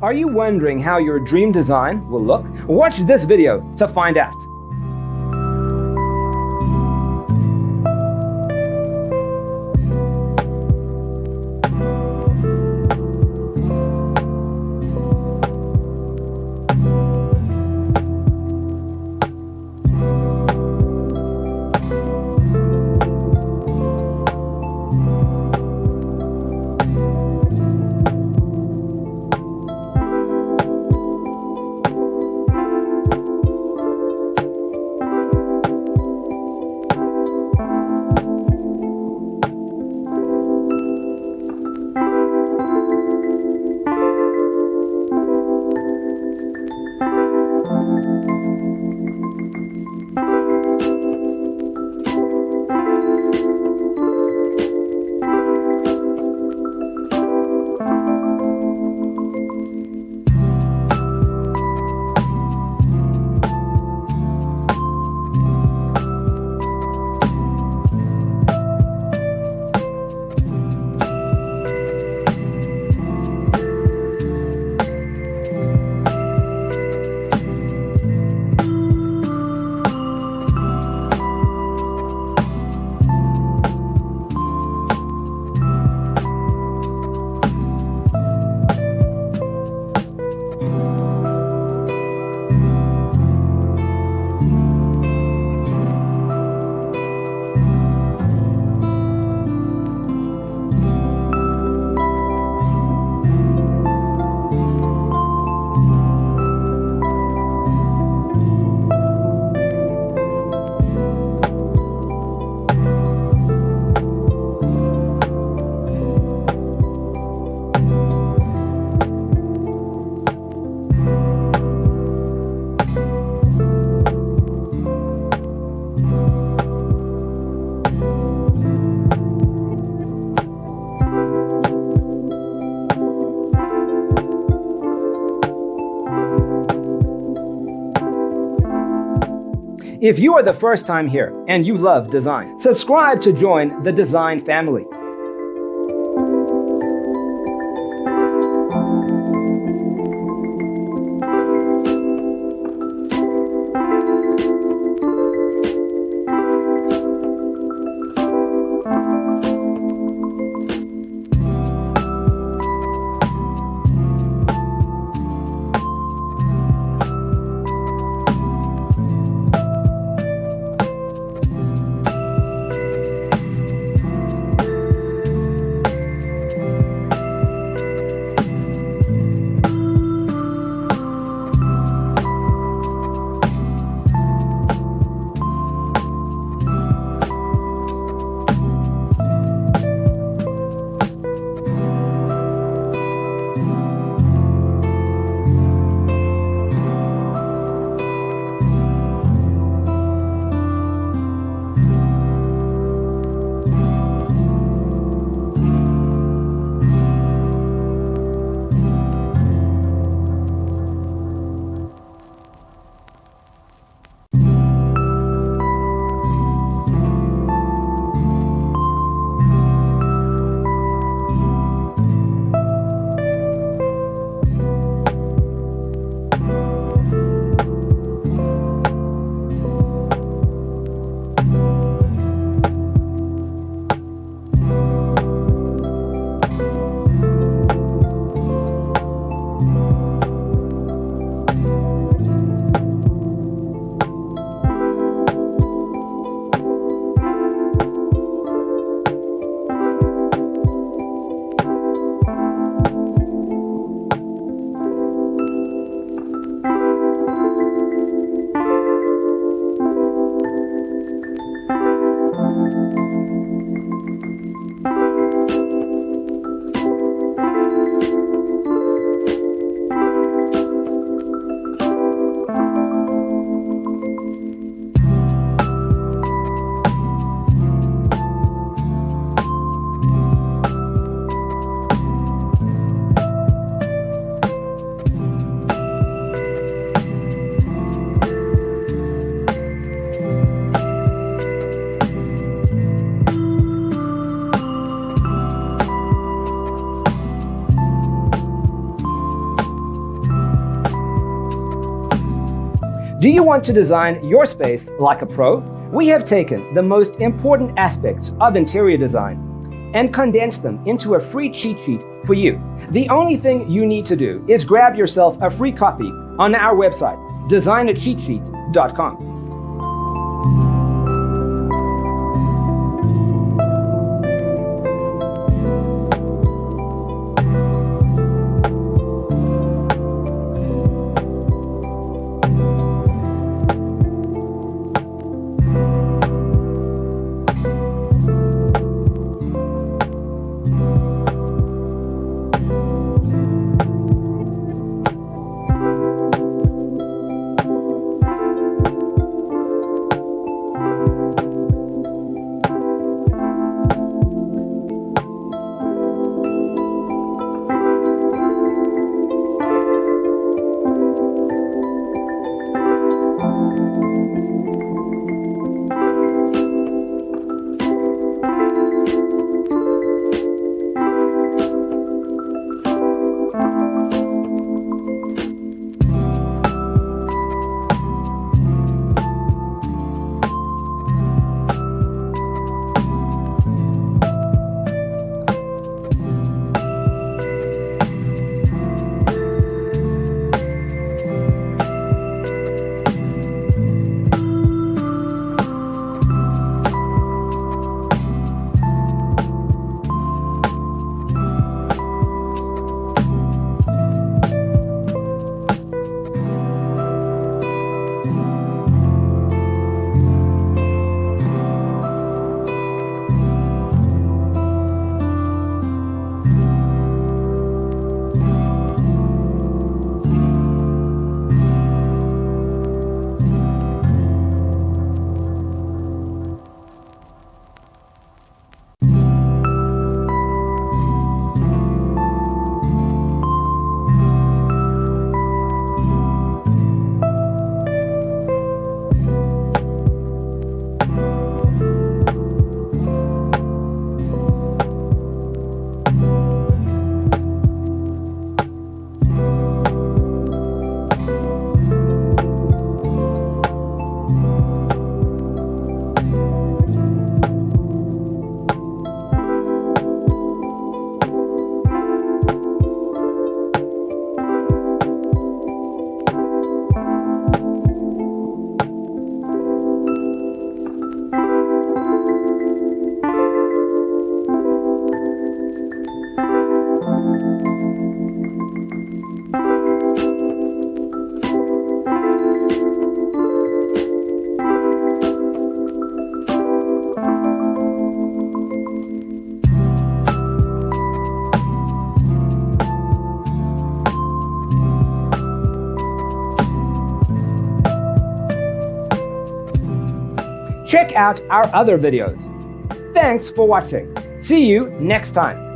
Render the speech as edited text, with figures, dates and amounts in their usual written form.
Are you wondering how your dream design will look? Watch this video to find out. If you are the first time here and you love design, subscribe to join the design family. Do you want to design your space like a pro? We have taken the most important aspects of interior design and condensed them into a free cheat sheet for you. The only thing you need to do is grab yourself a free copy on our website, designercheatsheet.com. Check out our other videos. Thanks for watching. See you next time.